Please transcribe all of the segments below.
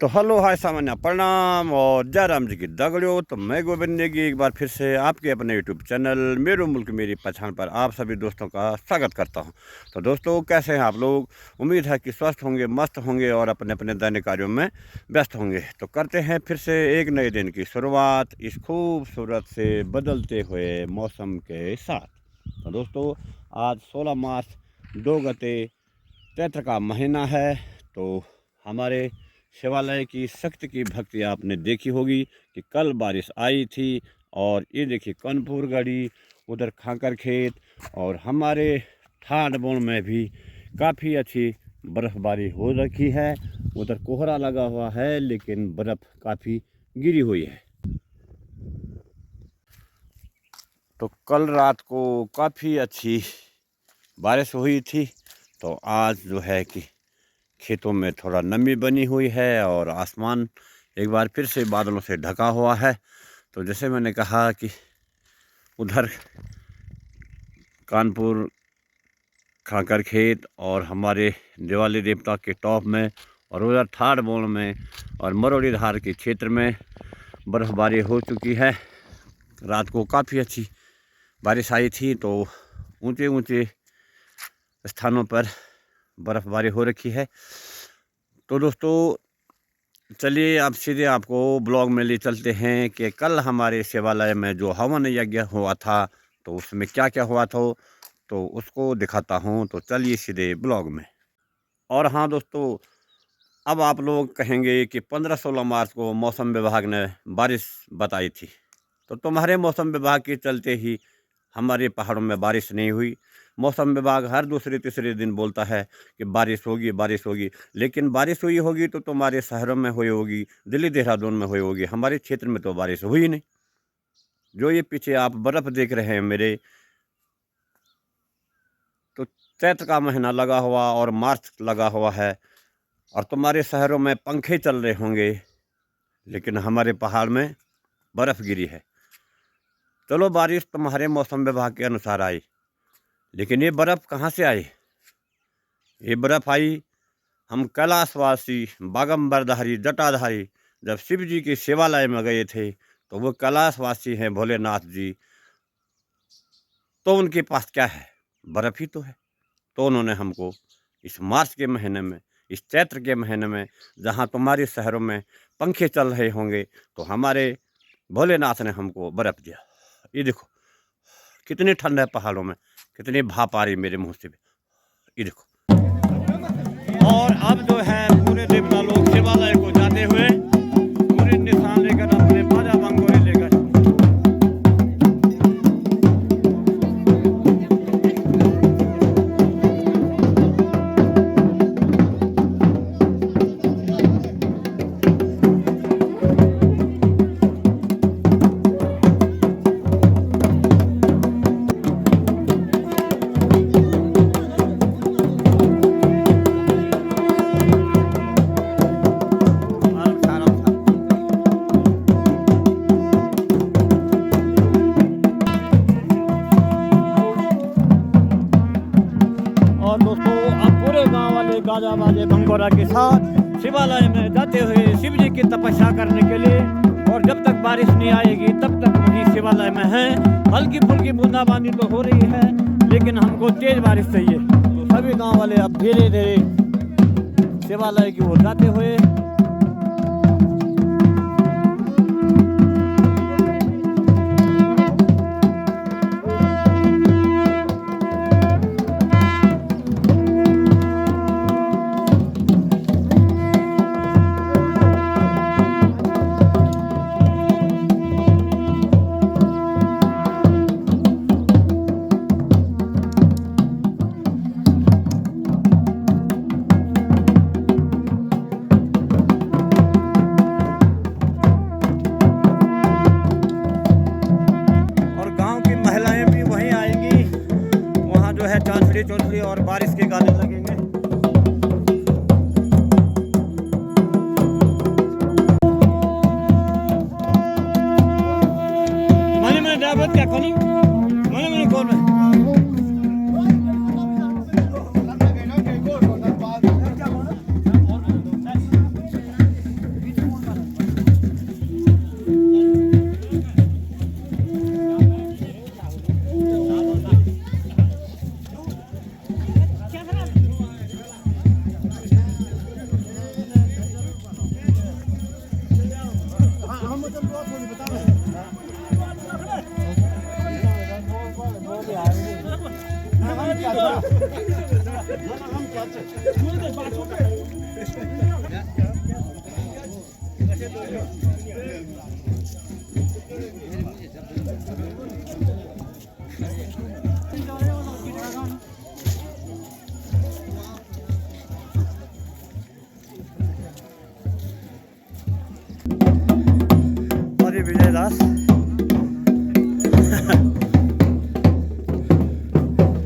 तो hello hi सामान्य प्रणाम और जय राम जी की दगड़ियों। तो मैं गोविंद नेगी एक बार फिर से आपके अपने यूट्यूब चैनल मेरे मुल्क मेरी पहचान पर आप सभी दोस्तों का स्वागत करता हूं। तो दोस्तों, कैसे हैं आप लोग? उम्मीद है कि स्वस्थ होंगे, मस्त होंगे और अपने अपने दैनिक कार्यों में व्यस्त होंगे। तो करते हैं फिर से एक नए दिन की शुरुआत इस खूबसूरत से बदलते हुए मौसम के साथ। तो दोस्तों, आज 16 मार्च 2 गते चैत्र का महीना है। तो हमारे शिवालय की शक्ति की भक्ति आपने देखी होगी कि कल बारिश आई थी और ये देखिए कनपुर गढ़ी, उधर खाकर खेत और हमारे ठाठबोन में भी काफ़ी अच्छी बर्फ़बारी हो रखी है। उधर कोहरा लगा हुआ है लेकिन बर्फ़ काफ़ी गिरी हुई है। तो कल रात को काफ़ी अच्छी बारिश हुई थी। तो आज जो है कि खेतों में थोड़ा नमी बनी हुई है और आसमान एक बार फिर से बादलों से ढका हुआ है। तो जैसे मैंने कहा कि उधर कानपुर खाकर खेत और हमारे दिवाली देवता के टॉप में और उधर ठाठबोन में और मरोड़ी धार के क्षेत्र में बर्फ़बारी हो चुकी है। रात को काफ़ी अच्छी बारिश आई थी। तो ऊंचे ऊंचे स्थानों पर बर्फ़बारी हो रखी है। तो दोस्तों, चलिए अब सीधे आपको ब्लॉग में ले चलते हैं कि कल हमारे शिवालय में जो हवन यज्ञ हुआ था तो उसमें क्या क्या हुआ था तो उसको दिखाता हूँ। तो चलिए सीधे ब्लॉग में। और हाँ दोस्तों, अब आप लोग कहेंगे कि 15-16 मार्च को मौसम विभाग ने बारिश बताई थी। तो तुम्हारे मौसम विभाग के चलते ही हमारे पहाड़ों में बारिश नहीं हुई। मौसम विभाग हर दूसरे तीसरे दिन बोलता है कि बारिश होगी बारिश होगी, लेकिन बारिश हुई होगी तो तुम्हारे शहरों में हुई होगी, दिल्ली देहरादून में हुई होगी, हमारे क्षेत्र में तो बारिश हुई ही नहीं। जो ये पीछे आप बर्फ़ देख रहे हैं मेरे, तो चैत्र का महीना लगा हुआ और मार्च लगा हुआ है और तुम्हारे शहरों में पंखे चल रहे होंगे, लेकिन हमारे पहाड़ में बर्फ़ गिरी है। चलो, बारिश तुम्हारे मौसम विभाग के अनुसार आई, लेकिन ये बर्फ़ कहाँ से आई? ये बर्फ़ आई हम कैलाशवासी बागंबरधारी जटाधारी जब शिव जी के शिवालय में गए थे। तो वो कैलाशवासी हैं भोलेनाथ जी, तो उनके पास क्या है? बर्फ़ ही तो है। तो उन्होंने हमको इस मार्च के महीने में, इस चैत्र के महीने में, जहाँ तुम्हारे शहरों में पंखे चल रहे होंगे, तो हमारे भोलेनाथ ने हमको बर्फ़ दिया। ये देखो कितनी ठंड है पहाड़ों में, कितनी भाप आ रही मेरे मुँह से भी। ये देखो। और अब जो है पूरे देवता लोग शिवालय को जाते हुए पूरे निशान लेकर अपने बाजा बंगोरे लेकर बाजा बाजे भंगोरा के साथ शिवालय में जाते हुए शिव जी की तपस्या करने के लिए। और जब तक बारिश नहीं आएगी तब तक वही शिवालय में है। हल्की फुल्की बूंदाबांदी तो हो रही है, लेकिन हमको तेज बारिश चाहिए। तो सभी गांव वाले अब धीरे धीरे शिवालय की ओर जाते हुए चौधरी और बारिश के गाने लगेंगे। मैंने ड्राइवर क्या खोली मैंने कौन है विजय दास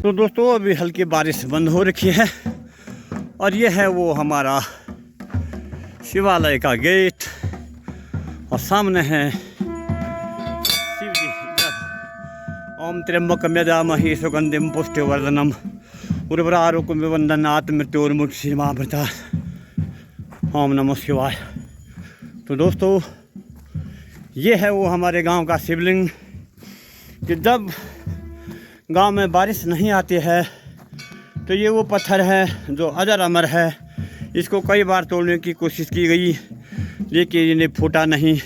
तो दोस्तों अभी हल्की बारिश बंद हो रखी है और ये है वो हमारा शिवालय का गेट और सामने है शिव जी। ओम त्र्यंबकम यजामहे सुगंधिम पुष्टिवर्धनम उर्वरारुकम विवंदनात् मृत्योर्मुक्षीमामृता। ओम नमो शिवाय। तो दोस्तों ये है वो हमारे गांव का शिवलिंग कि जब गांव में बारिश नहीं आती है तो ये वो पत्थर है जो अजर अमर है। इसको कई बार तोड़ने की कोशिश की गई लेकिन इन्हें फूटा नहीं।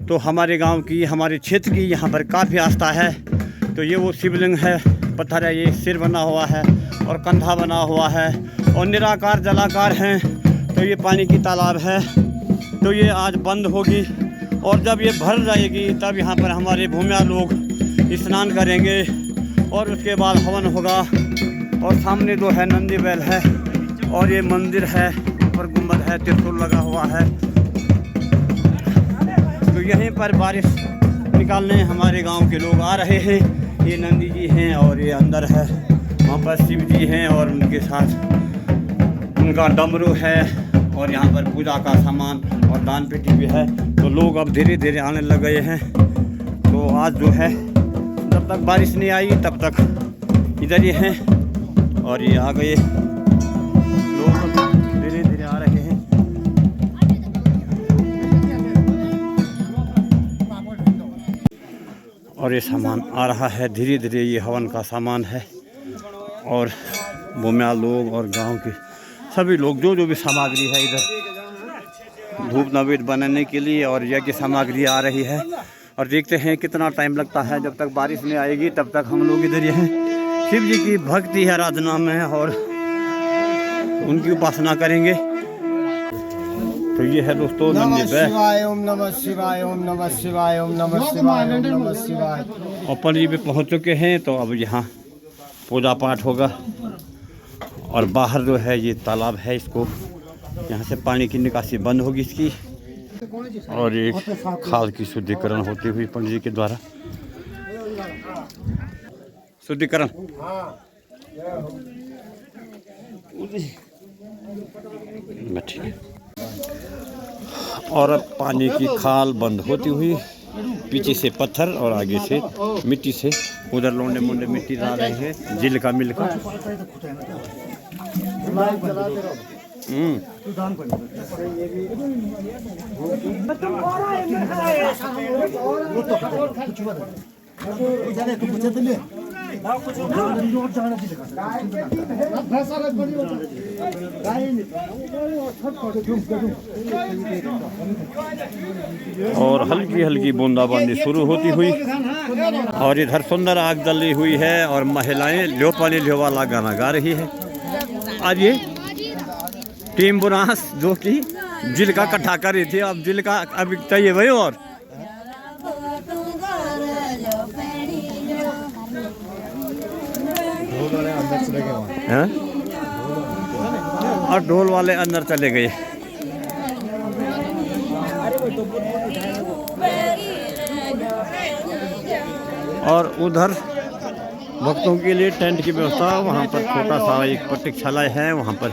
तो हमारे गांव की, हमारे क्षेत्र की यहाँ पर काफ़ी आस्था है। तो ये वो शिवलिंग है, पत्थर है, ये सिर बना हुआ है और कंधा बना हुआ है और निराकार जलाकार हैं। तो ये पानी की तालाब है। तो ये आज बंद होगी और जब ये भर जाएगी तब यहाँ पर हमारे भूमिया लोग स्नान करेंगे और उसके बाद हवन होगा। और सामने जो है नंदी बैल है और ये मंदिर है, ऊपर गुम्बद है, त्रिशूल लगा हुआ है। तो यहीं पर बारिश निकालने हमारे गांव के लोग आ रहे हैं। ये नंदी जी हैं और ये अंदर है, वहाँ पर शिव जी हैं और उनके साथ उनका डमरू है और यहाँ पर पूजा का सामान और दान पेटी भी है। तो लोग अब धीरे धीरे आने लग गए हैं। तो आज जो है जब तक बारिश नहीं आई तब तक इधर ही हैं और ये आ गए, लोग धीरे धीरे आ रहे हैं। और ये सामान आ रहा है धीरे धीरे, ये हवन का सामान है और भूमिया लोग और गांव के सभी लोग जो भी सामग्री है इधर धूप नैवेद्य बनाने के लिए और यज्ञ सामग्री आ रही है। और देखते हैं कितना टाइम लगता है। जब तक बारिश नहीं आएगी तब तक हम लोग इधर ही हैं, शिव जी की भक्ति आराधना में और उनकी उपासना करेंगे। तो ये है दोस्तों नंदी बैल। ओम नमः शिवाय, ओम नमः शिवाय, ओम नमः शिवाय, ओम नमः शिवाय। और पंडित जी भी पहुँच चुके हैं। तो अब यहाँ पूजा पाठ होगा और बाहर जो है ये तालाब है, इसको यहाँ से पानी की निकासी बंद होगी इसकी और एक खाल की शुद्धिकरण होती हुई पंडित जी के द्वारा शुद्धिकरण। ठीक है। और अब पानी की खाल बंद होती हुई, पीछे से पत्थर और आगे से मिट्टी से उधर लोंडे मुंडे मिट्टी डाल रहे हैं, जिल का मिल का। और हल्की हल्की बूंदाबांदी शुरू होती हुई और इधर सुंदर आग जली हुई है और महिलाएं ल्योपाली ल्योवाला गाना गा रही है। आज ये टीम बुरास जो कि जिल का इकट्ठा कर रही थी, अब जिल का अभी चाहिए भाई। और और ढोल वाले अंदर चले गए। और उधर भक्तों के लिए टेंट की व्यवस्था, वहाँ पर छोटा सा एक प्रतीक्षालय है, वहाँ पर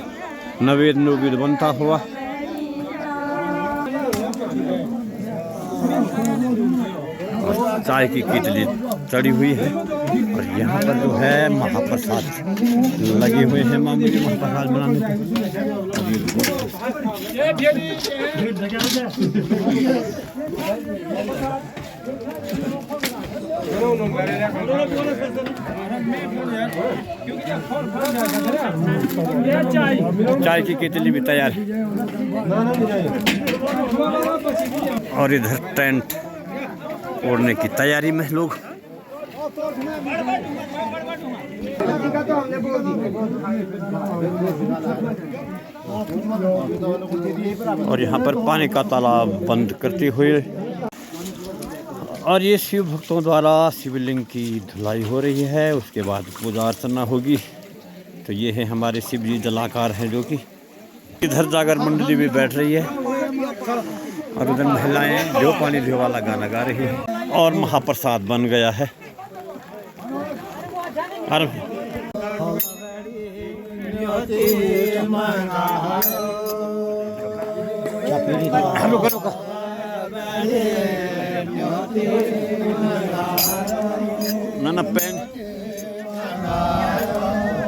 नैवेद्य बनता हुआ। और चाय की केतली चढ़ी हुई है और यहाँ पर जो है महाप्रसाद लगे हुए हैं, मामूली महाप्रसाद बनाने चाय की केतली भी तैयार है। और इधर टेंट ओढ़ने की तैयारी में लोग। और यहाँ पर पानी का तालाब बंद करते हुए और ये शिव भक्तों द्वारा शिवलिंग की धुलाई हो रही है। उसके बाद पूजा अर्चना होगी। तो ये है हमारे शिव जी जलाकार हैं, जो कि इधर जागर मंडली भी बैठ रही है और उधर महिलाएं जो पानी देव वाला गाना गा रही है और महाप्रसाद बन गया है। और ना ना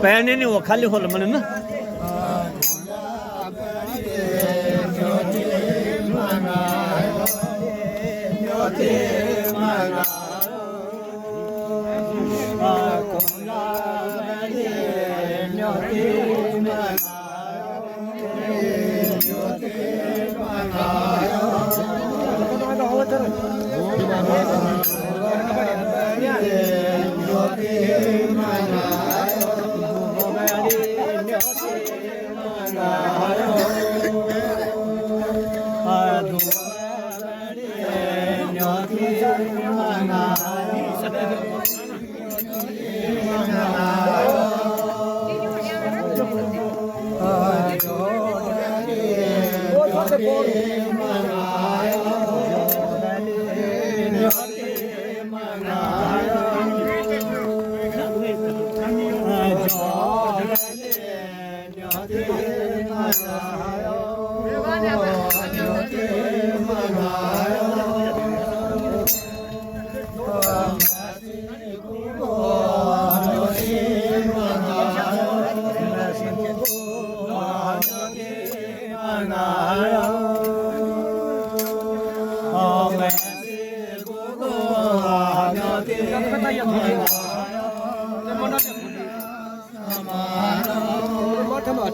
पैन नहीं वो खाली होल मने ना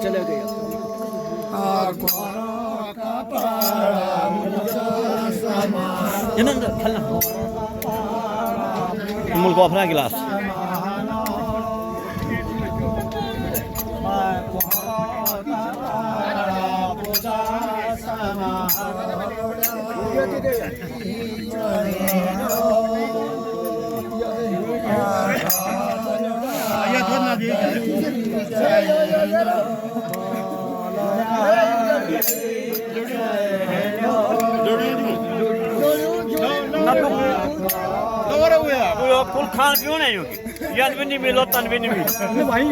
चले गए मुल्क अपना गिलास कुल खान क्यों नहीं होगी याद भी नहीं मिलो तन भी नहीं मिलो भाई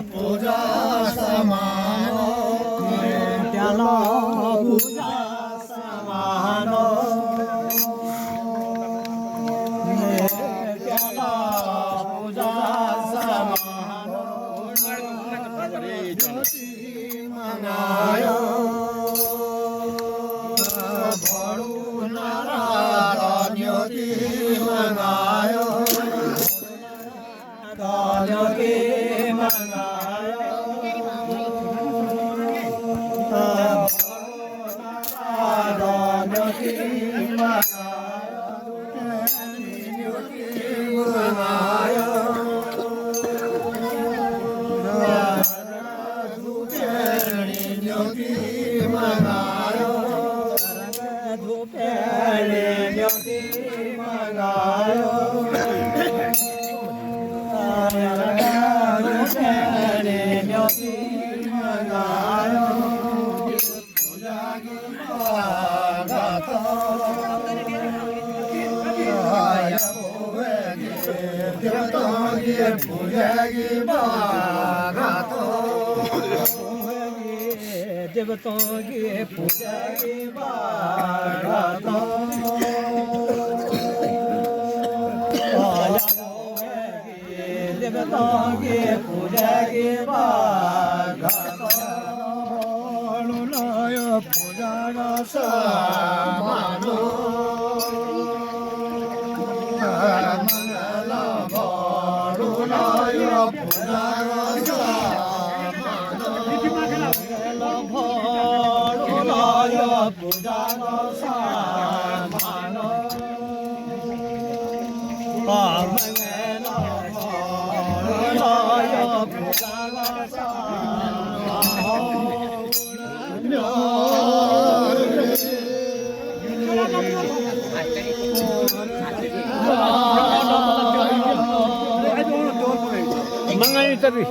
पूजा समानो पूजा समानो पूजा समानो ज्योति मनायो बड़ू नारायण ज्योति मनायो ज्योति देवताओं की पूजा की बारातों देवताओं की पूजा के बाद पूजा का सामानो मंगल भरुनाय पूजा का सामानो भरुनाय पूजा का सामानो मंगल तभी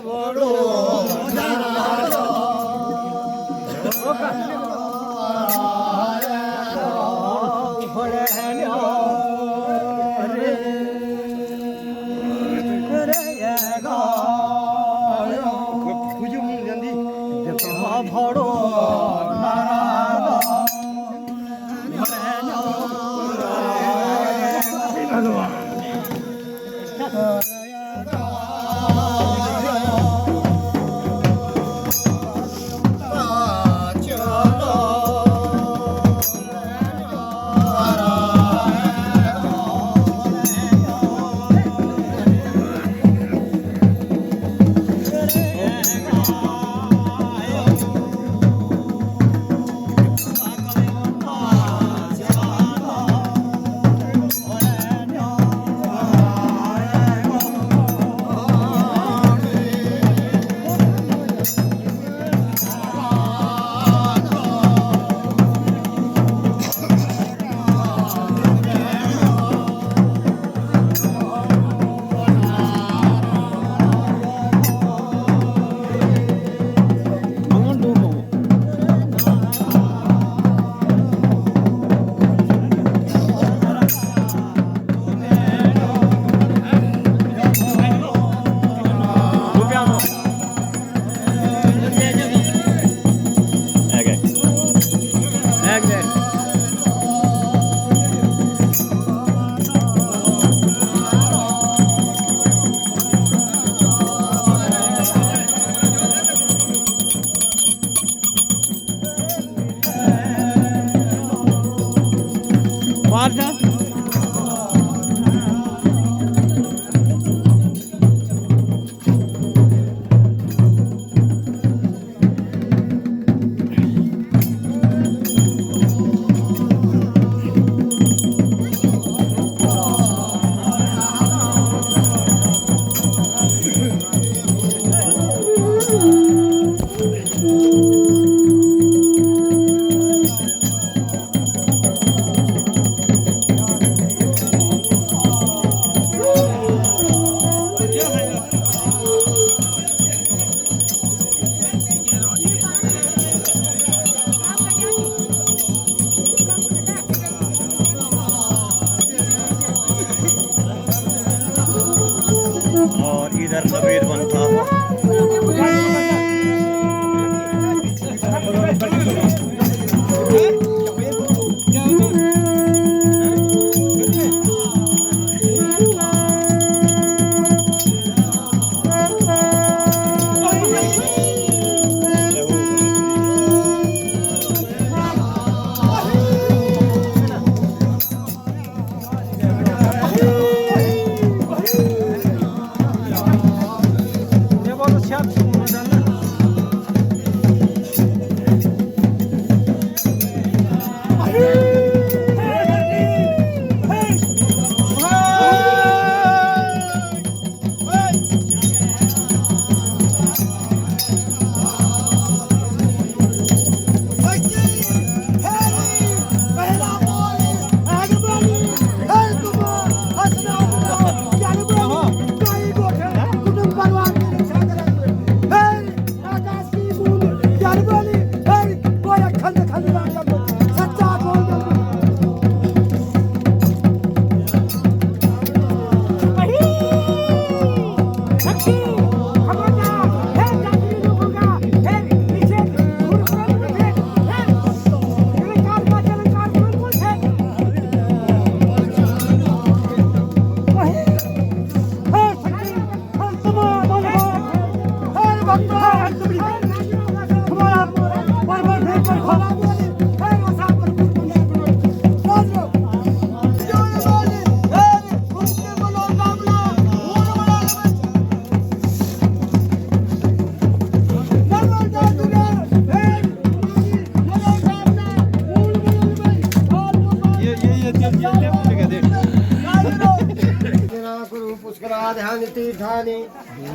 और इधर नवेद बनता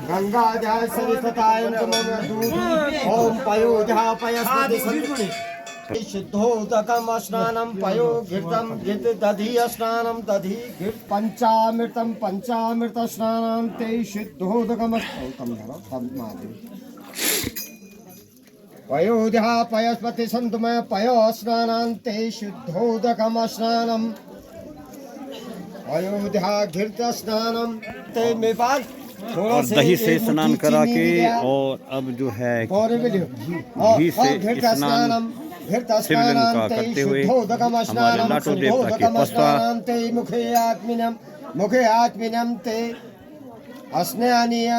गंगा जय सरस्वताय नमः दूध ओम पयोधा पयस्पति शुद्धोदकम स्नानम पयो घृतम घृत दधि स्नानम दधि घृत पंचामृतम पंचामृत स्नानम ते शुद्धोदकम पयोधा पयस्पति संतमय पयो स्नानम ते शुद्धोदकम स्नानम अयोध्या घृत स्नानम ते में बाद और दही से स्नान करा के और अब जो है घी से स्नान शिवलिंग का करते हुए हमारे लाटो देवता के पश्चात मुखे आत्मीनम ते स्नानीय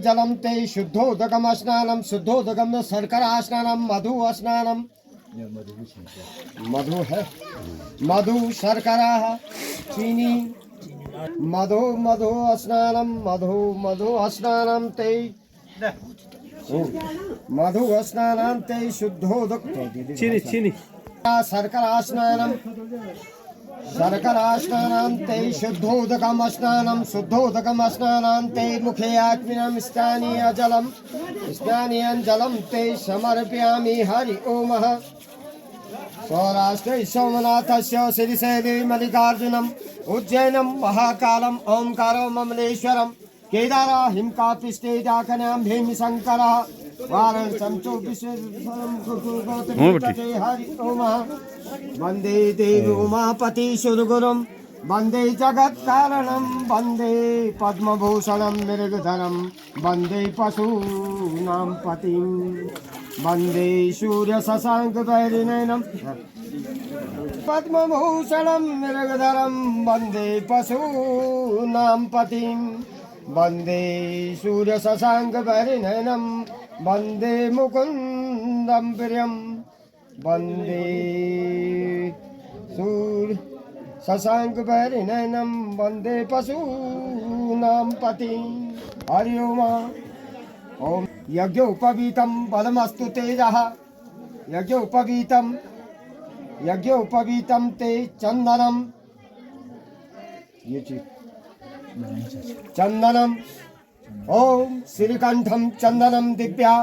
जलम ते शुद्धोदकम स्नानम शुद्धोदकम शर्करा स्नानम मधु स्नानम मधु है मधु शर्करा चीनी मधु मधु स्नानम मधु स्नानम ते मधु स्नानम ते शुद्धोदक चीनी शर्करा स्नानम ते शुद्धोदकम स्नानम ते मुखे आत्मीनम स्नानीय जलम ते समर्पयामि हरि ओम सौराष्ट्र सोमनाथस्य श्रीशैले मल्लिकार्जुनम उज्जैनम महाकालम ओंकारम ममलेश्वरम केदारा हिमकापिष्टे जाकन्याम भीमशंकर वाराणसम च विश्वेश्वरम गुरुगौतमी हरि ओम वंदे देवी उमापति सुरगुरुम वंदे जगत कारणम वंदे पद्मभूषणम मृगधरम वंदे पशूनां पतिम वंदे सूर्य शशांक वैरिनयनम पद्मभूषणम मृगधरम वंदे पशूनां पतिम वंदे सूर्य शशांक वैरिनयनम वंदे मुकुंदम प्रियम वंदे सूर्य शशांक वैरिनयनम वंदे पशूनां पतिम हरि ओम ओम यज्ञोपवीतं बलमस्तु तेजः यज्ञोपवीतं ते चंदनम ये चीज चंदनम ओम श्रीकंठम चंदनम दिव्या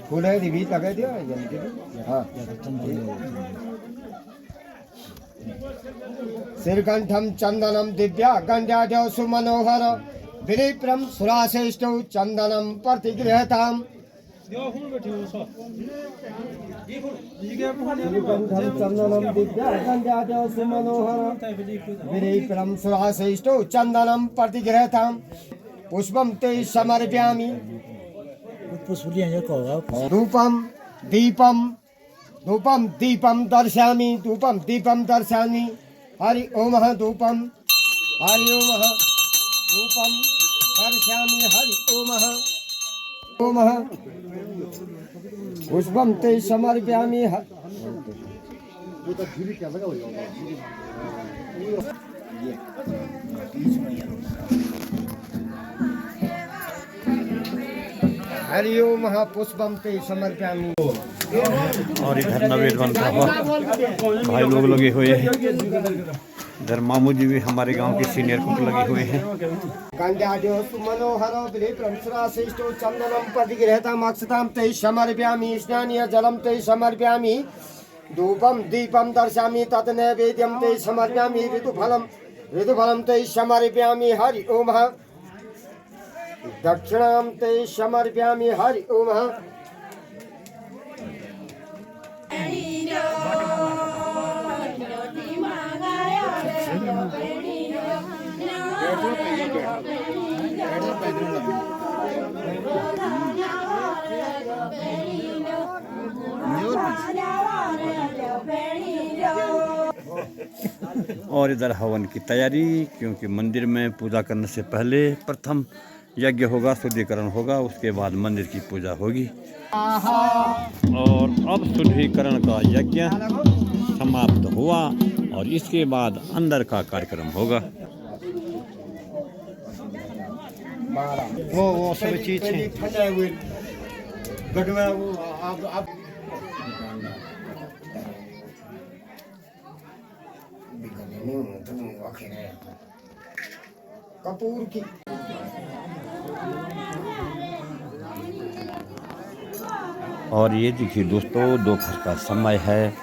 फूल है दिव्य लगा दिया हाँ श्रीकंठम चंदनम दिव्या गंड्याद्य सुमनोहर विनिप्रम सुराश्रेष्ठौ चंदनम प्रतिगृहताम चंदनम दिव्या गंड्याद्य सुमनोहर विनिप्रम सुराश्रेष्ठौ चंदनम प्रतिगृहताम पुष्पम ते समर्पयामि धूपम दीपम दर्शयामि हरि ओम धूपम हरि ओम धूपम दर्शयामि हरि ओम पुष्पम ते समर्पयामि हरि ओम पुष्पम ते समर्पयामि। और इधर नवेद बनता हुआ भाई लोग लगे हुए हैं। इधर मामू जी भी हमारे गांव के सीनियर कुक लगे हुए हैं। मनोहर चंदनम प्रतिगृहताम अक्षताम ते समर्पयामि स्नानीय जलम ते समर्पयामि धूपम दीपम दर्शयामि तत् नैवेद्यम ते समर्पयामि ऋतुफलम ते समर्पयामि हरि ओम दक्षिणाम ते समर्पयामि हरि ओम और इधर हवन की तैयारी, क्योंकि मंदिर में पूजा करने से पहले प्रथम यज्ञ होगा, शुद्धिकरण होगा, उसके बाद मंदिर की पूजा होगी। और अब शुद्धिकरण का यज्ञ समाप्त हुआ और इसके बाद अंदर का कार्यक्रम होगा। वो सब चीज कपूर की। और ये देखिए दोस्तों, दोपहर का समय है,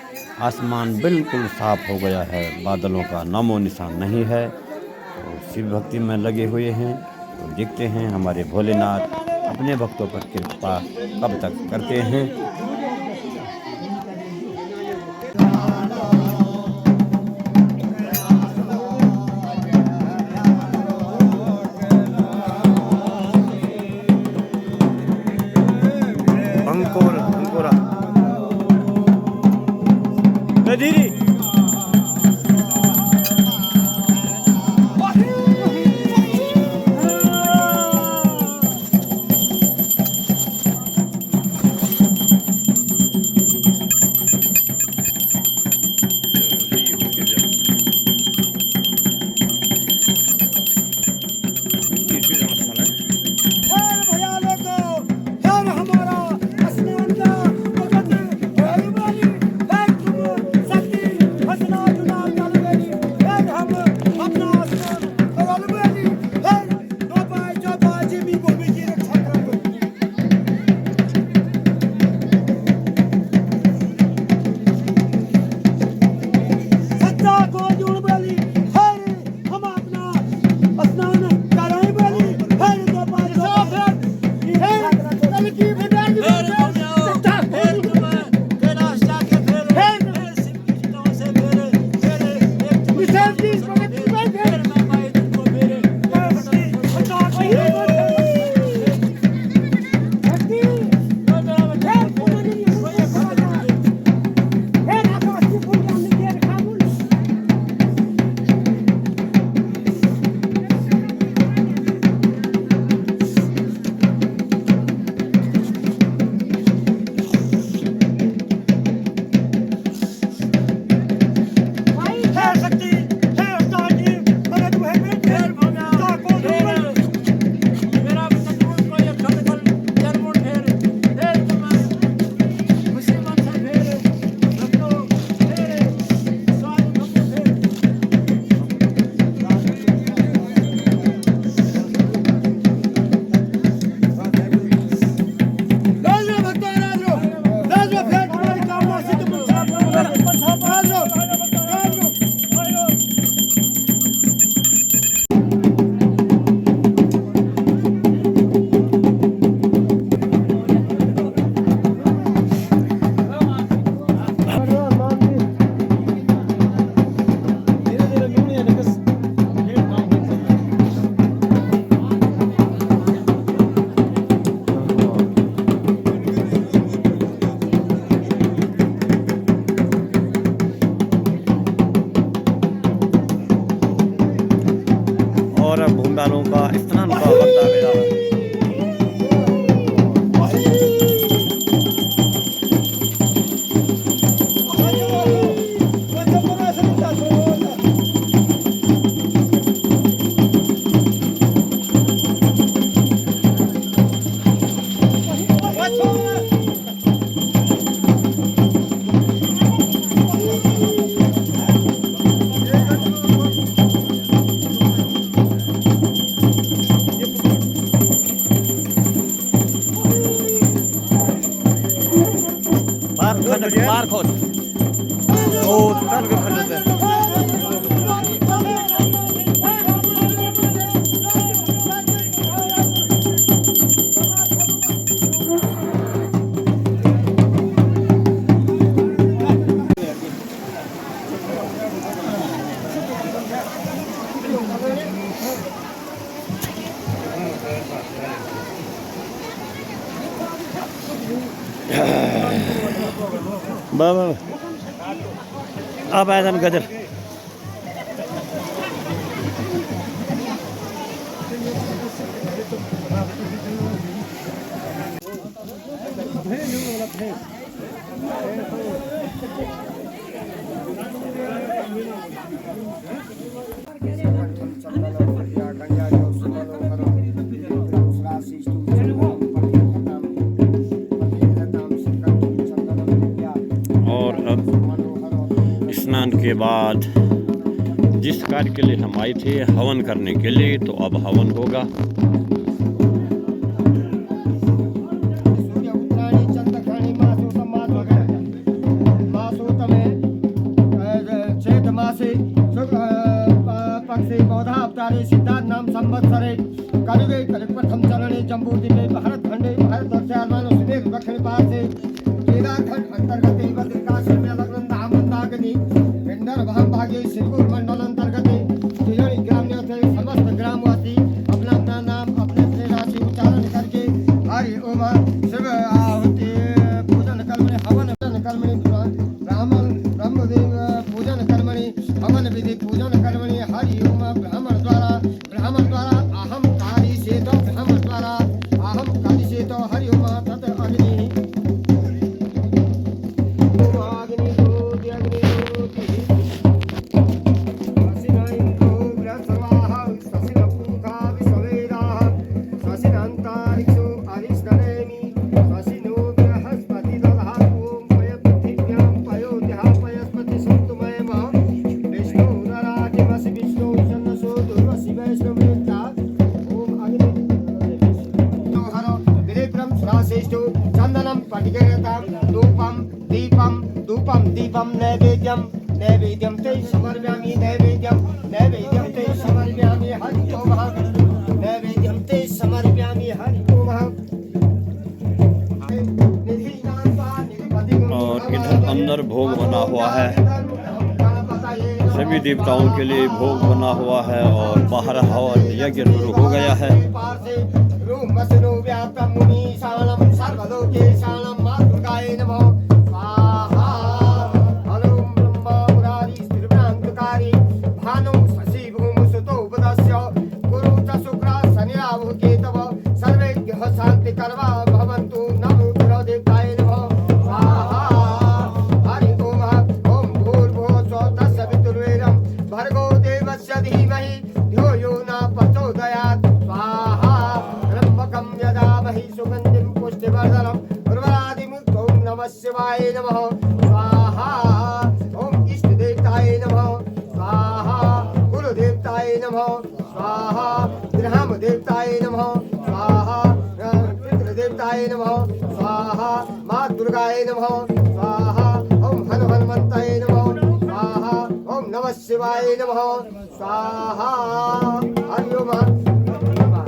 आसमान बिल्कुल साफ हो गया है, बादलों का नामो निशान नहीं है। तो शिव भक्ति में लगे हुए हैं। तो देखते हैं हमारे भोलेनाथ अपने भक्तों पर कृपा कब तक करते हैं। अंकुरा धीरे और भूंडालों का स्नान का वक्त आ गया है। बार खोद ओ तर के खंड है। बाबा अब आया गजर और अब स्नान के बाद जिस कार्य के लिए हम आए थे हवन करने के लिए, तो अब हवन होगा। सूर्य उत्तरायणी चंद्रग्रहणी मासोतम मासोतमे चैत मासे शुक्ल पक्षे बौधा अवतारे सिद्धार्थ नाम संवत्सरे कलियुगे कलिप्रथम चरणे जम्बूद्वीपे भारत खंडे भारत वर्षायमानो सुमेघ दक्षिण पार्श्वे केदारखंड अंतर्गते बद्रिकाश्रम में लग्न धाम मंदाकिनी पिंडर भाग भागे सिरपुर मंडल अंतर्गते तिजोरी ग्राम निवासी समस्त ग्रामवासी अपना अपना नाम अपने अपने राशि उच्चारण करके हरि ओम शिव आहुति पूजन कर्मणि हवन कर्मणि ब्राह्मण ब्रह्मदेव पूजन कर्मणि हवन विधि पूजन कर्मणि हरि ओम ब्राह्मण द्वारा अहम कारी से तो ब्राह्मण द्वारा अहम कारी से तो हरि ओम तत् अग्नि अग्नि ज्योति अग्नि ज्योति ससिना इंद्रो बृहस्पतिः ससिना पूषा विश्ववेदाः ससिना अंतरिक्षो अरिष्टनेमि ससिनो बृहस्पति दधातु ओम पयपृथिव्यां पयोद्यः पयस्पति सन्तुमयम विष्णु नराजिमसि विष्णु चन्द्रसो दुर्वसि वैष्णवेत्ता ओम अग्नि हरो विदेप्रं सुराश्रेष्ठो चन्दनं पटिकरतां धूपं नैवेद्यं ते समर्पयामि नैवेद्यं ते समर्पयामि हरि ओम नैवेद्यं ते समर्पयामि हरि ओम। और इधर अंदर भोग बना हुआ है, सभी देवताओं के लिए भोग बना हुआ है। और बाहर हवन यज्ञ शुरू हो गया है। शांति करवा भवन्तु नमो देवताय नमः स्वाहा हरि ओम ओम भूर्भुवः स्वः तत्सवितुर्वरेण्यं भर्गो देवस्य धीमहि धियो यो न प्रचोदयात् स्वाहा त्र्यम्बकं यजामहे सुगन्धिं पुष्टिवर्धनम् उर्वारुकमिव ॐ नमः शिवाय नमः स्वाहा ओम इष्टदेवताय नमः स्वाहा कुलदेवताय नमः स्वाहा गृहदेवताय नमः स्वाहा पितृदेवताय नमः स्वाहा माँ दुर्गाय नमः स्वाहा ओम हनुमन्ताय नमः स्वाहा ओम नमः शिवाय नमः स्वाहा हरि ओम स्वाहा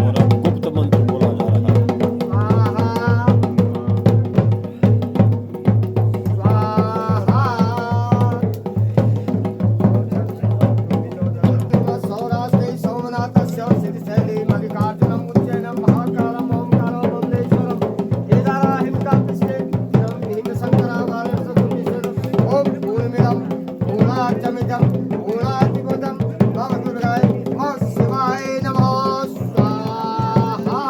और अब गुप्त मंत्र बोला जा रहा है। सौराष्ट्रे सोमनाथस्य सिद्धिशैले मल्लिकार्जुनं उज्जैनं महाकालं ओंकारं ममलेश्वरं केदारहिमकान्तस्य भीमशङ्कराचार्यं ओम पूर्णमिदं पूर्णार्चमिदं पूर्णातिपदं भवदुर्गाय नमः शिवाय नमः स्वाहा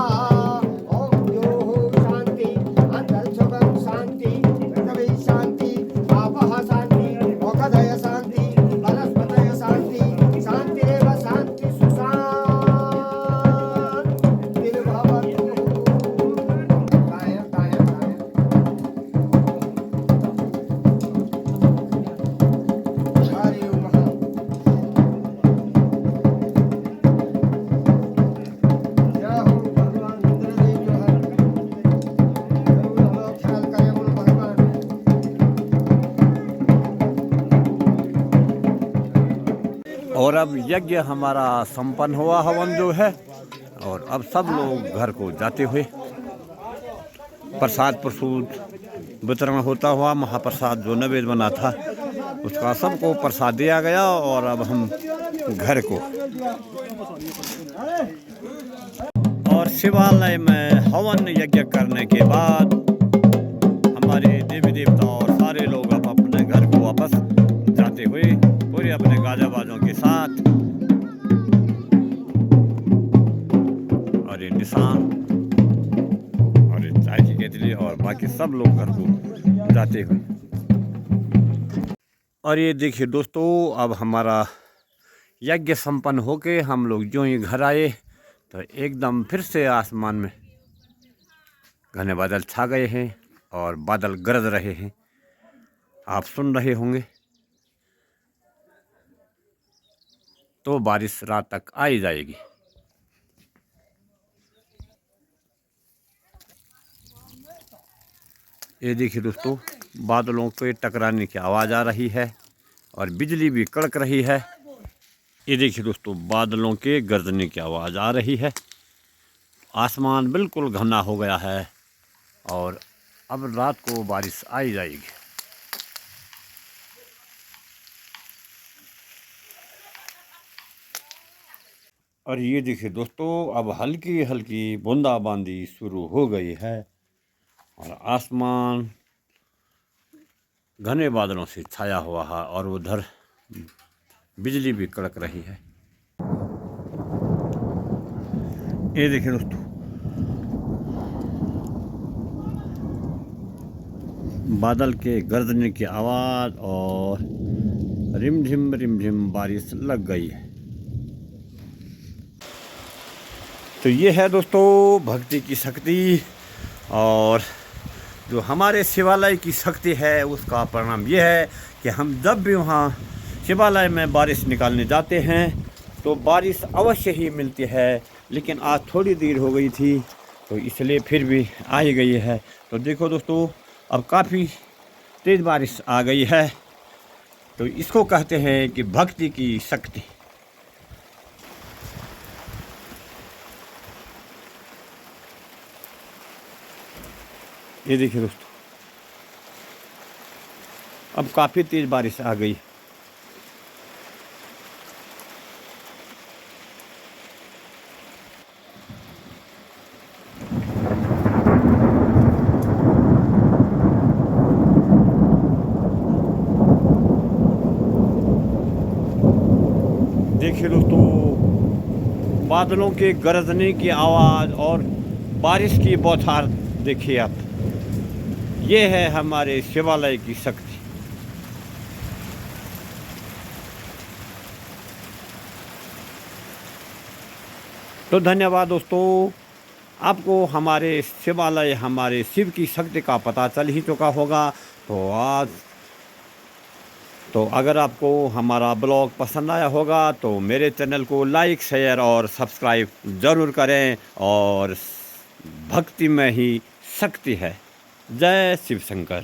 ओम योः शान्ति अन्तरिक्षं शान्ति पृथिवी शान्ति आपः शान्ति मोक्षदय शान्ति वनस्पतय शान्ति शान्तिरेव शान्ति सुशान्तिर्भवतु गाय गाय गाय हरि ओम जय हो भगवान इंद्रदेव जो है जरूर हम लोग ख्याल करें उन भगवान और अब यज्ञ हमारा संपन्न हुआ हवन जो है। और अब सब लोग घर को जाते हुए प्रसाद प्रसूद वितरण होता हुआ, महाप्रसाद जो नैवेद्य बना था उसका सबको प्रसाद दिया गया। और अब हम घर को और शिवालय में हवन यज्ञ करने के बाद हमारे देवी देवता और सारे लोग अब अपने घर को वापस जाते हुए पूरे अपने गाजा बाजों के साथ और ये निशान और ये चाय की केतली और बाकी सब लोग घर को जाते हुए। और ये देखिए दोस्तों, अब हमारा यज्ञ संपन्न होके हम लोग जो ही घर आए तो एकदम फिर से आसमान में घने बादल छा गए हैं और बादल गरज रहे हैं। आप सुन रहे होंगे। तो बारिश रात तक आ ही जाएगी। ये देखिए दोस्तों, बादलों के टकराने की आवाज़ आ रही है और बिजली भी कड़क रही है। ये देखिए दोस्तों, बादलों के गरजने की आवाज़ आ रही है। आसमान बिल्कुल घना हो गया है और अब रात को बारिश आ ही जाएगी। और ये देखिए दोस्तों, अब हल्की हल्की बूंदाबांदी शुरू हो गई है और आसमान घने बादलों से छाया हुआ है और उधर बिजली भी कड़क रही है। ये देखिए दोस्तों, बादल के गरजने की आवाज़ और रिमझिम बारिश लग गई है। तो ये है दोस्तों भक्ति की शक्ति, और जो हमारे शिवालय की शक्ति है उसका परिणाम ये है कि हम जब भी वहाँ शिवालय में बारिश निकालने जाते हैं तो बारिश अवश्य ही मिलती है। लेकिन आज थोड़ी देर हो गई थी तो इसलिए फिर भी आ ही गई है। तो देखो दोस्तों, अब काफ़ी तेज़ बारिश आ गई है। तो इसको कहते हैं कि भक्ति की शक्ति। ये देखिए दोस्तों, अब काफ़ी तेज़ बारिश आ गई। देखिए दोस्तों, बादलों के गरजने की आवाज़ और बारिश की बौछार देखिए आप। ये है हमारे शिवालय की शक्ति। तो धन्यवाद दोस्तों, आपको हमारे शिवालय, हमारे शिव की शक्ति का पता चल ही चुका होगा। तो अगर आपको हमारा ब्लॉग पसंद आया होगा तो मेरे चैनल को लाइक, शेयर और सब्सक्राइब ज़रूर करें। और भक्ति में ही शक्ति है। जय शिव शंकर।